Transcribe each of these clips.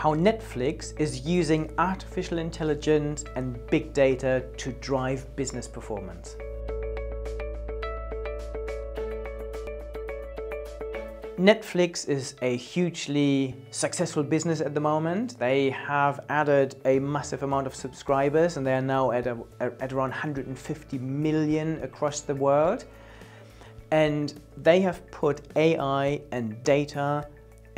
how Netflix is using artificial intelligence and big data to drive business performance. Netflix is a hugely successful business at the moment. They have added a massive amount of subscribers and they are now at around 150 million across the world. And they have put AI and data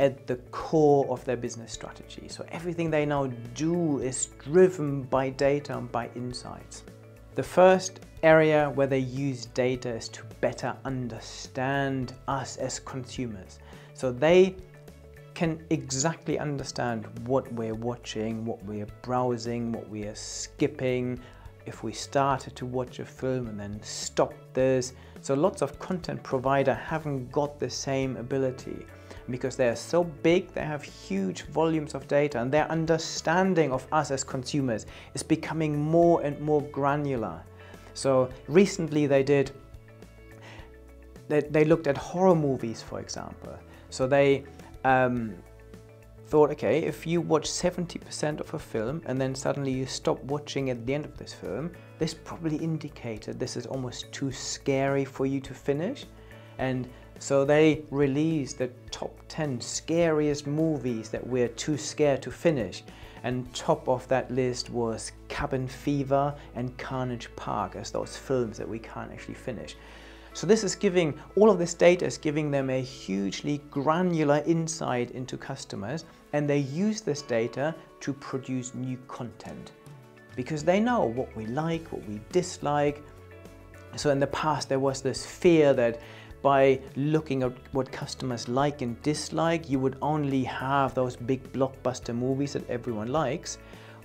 at the core of their business strategy. So everything they now do is driven by data and by insights. The first area where they use data is to better understand us as consumers. So they can exactly understand what we're watching, what we're browsing, what we are skipping, if we started to watch a film and then stopped this. So lots of content providers haven't got the same ability. Because they are so big, they have huge volumes of data and their understanding of us as consumers is becoming more and more granular. So recently they looked at horror movies, for example. So they thought, okay, if you watch 70% of a film and then suddenly you stop watching at the end of this film, this probably indicated this is almost too scary for you to finish. And so they released the top 10 scariest movies that we're too scared to finish. And top of that list was Cabin Fever and Carnage Park as those films that we can't actually finish. So this is giving, all of this data is giving them a hugely granular insight into customers, and they use this data to produce new content. Because they know what we like, what we dislike. So in the past there was this fear that by looking at what customers like and dislike, you would only have those big blockbuster movies that everyone likes.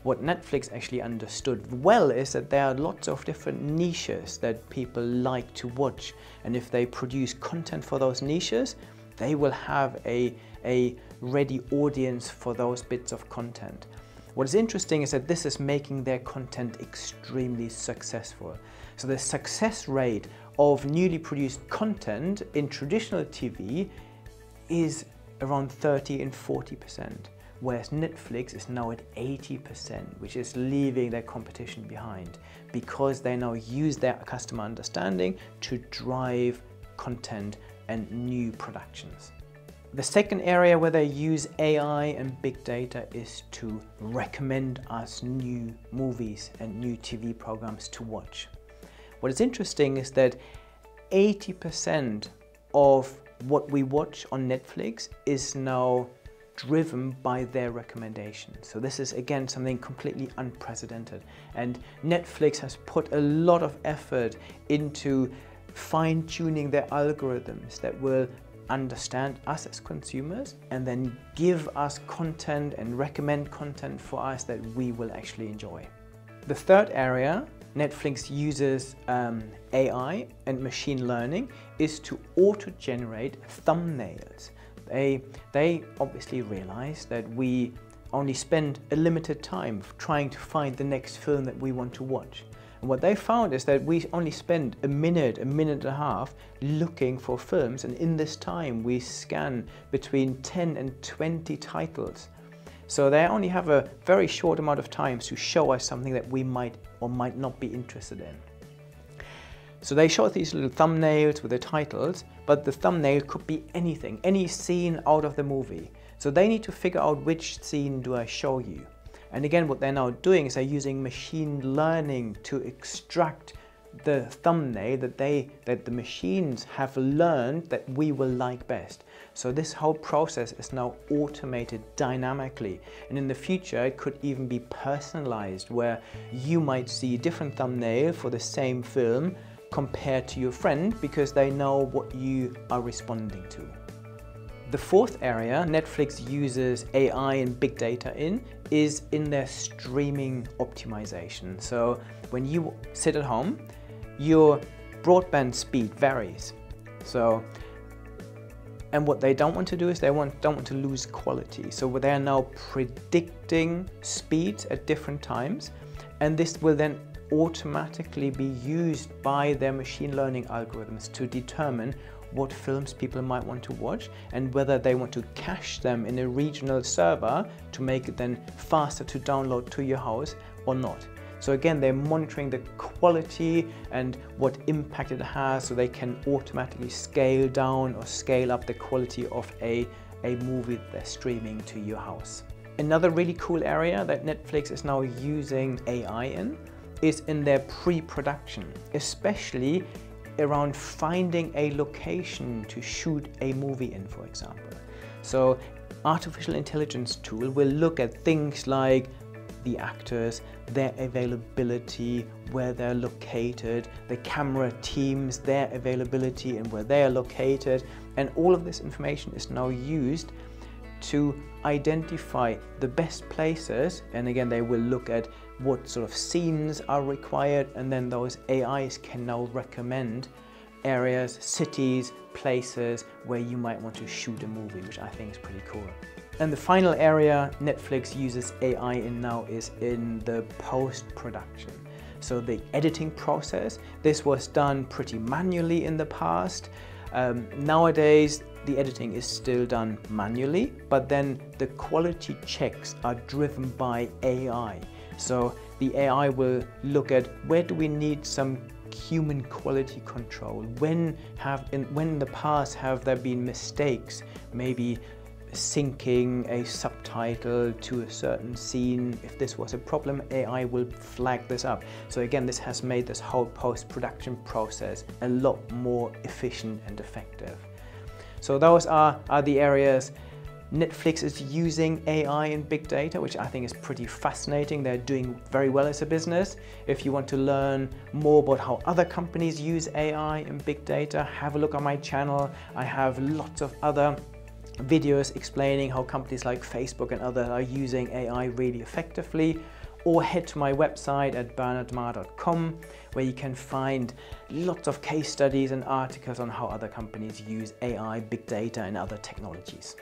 What Netflix actually understood well is that there are lots of different niches that people like to watch. And if they produce content for those niches, they will have a ready audience for those bits of content. What is interesting is that this is making their content extremely successful. So the success rate of newly produced content in traditional TV is around 30 and 40%, whereas Netflix is now at 80%, which is leaving their competition behind because they now use their customer understanding to drive content and new productions. The second area where they use AI and big data is to recommend us new movies and new TV programs to watch. What is interesting is that 80% of what we watch on Netflix is now driven by their recommendations. So this is again something completely unprecedented. And Netflix has put a lot of effort into fine-tuning their algorithms that will understand us as consumers and then give us content and recommend content for us that we will actually enjoy. The third area Netflix uses AI and machine learning is to auto-generate thumbnails. They obviously realize that we only spend a limited time trying to find the next film that we want to watch. And what they found is that we only spend a minute and a half looking for films, and in this time we scan between 10 and 20 titles. So they only have a very short amount of time to show us something that we might or might not be interested in. So they show these little thumbnails with the titles, but the thumbnail could be anything, any scene out of the movie. So they need to figure out which scene do I show you. And again, what they're now doing is they're using machine learning to extract the thumbnail that the machines have learned that we will like best. So this whole process is now automated dynamically, and in the future it could even be personalized, where you might see different thumbnail for the same film compared to your friend because they know what you are responding to. The fourth area Netflix uses AI and big data is in their streaming optimization. So when you sit at home, your broadband speed varies. And what they don't want to do is don't want to lose quality. So they are now predicting speeds at different times, and this will then automatically be used by their machine learning algorithms to determine what films people might want to watch and whether they want to cache them in a regional server to make it then faster to download to your house or not. So again, they're monitoring the quality and what impact it has, so they can automatically scale down or scale up the quality of a movie that they're streaming to your house. Another really cool area that Netflix is now using AI in is in their pre-production, especially around finding a location to shoot a movie in, for example. So artificial intelligence tool will look at things like the actors, their availability, where they're located, the camera teams, their availability and where they are located, and all of this information is now used to identify the best places. And again, they will look at what sort of scenes are required, and then those AIs can now recommend areas, cities, places where you might want to shoot a movie, which I think is pretty cool. And the final area Netflix uses AI in now is in the post-production. So the editing process, this was done pretty manually in the past. Nowadays, the editing is still done manually, but then the quality checks are driven by AI. So the AI will look at where do we need some human quality control, when in the past have there been mistakes, maybe syncing a subtitle to a certain scene. If this was a problem, AI will flag this up. So again, this has made this whole post-production process a lot more efficient and effective. So those are the areas Netflix is using AI and big data, which I think is pretty fascinating. They're doing very well as a business. If you want to learn more about how other companies use AI and big data, have a look on my channel. I have lots of other videos explaining how companies like Facebook and others are using AI really effectively. Or head to my website at bernardmar.com, where you can find lots of case studies and articles on how other companies use AI, big data and other technologies.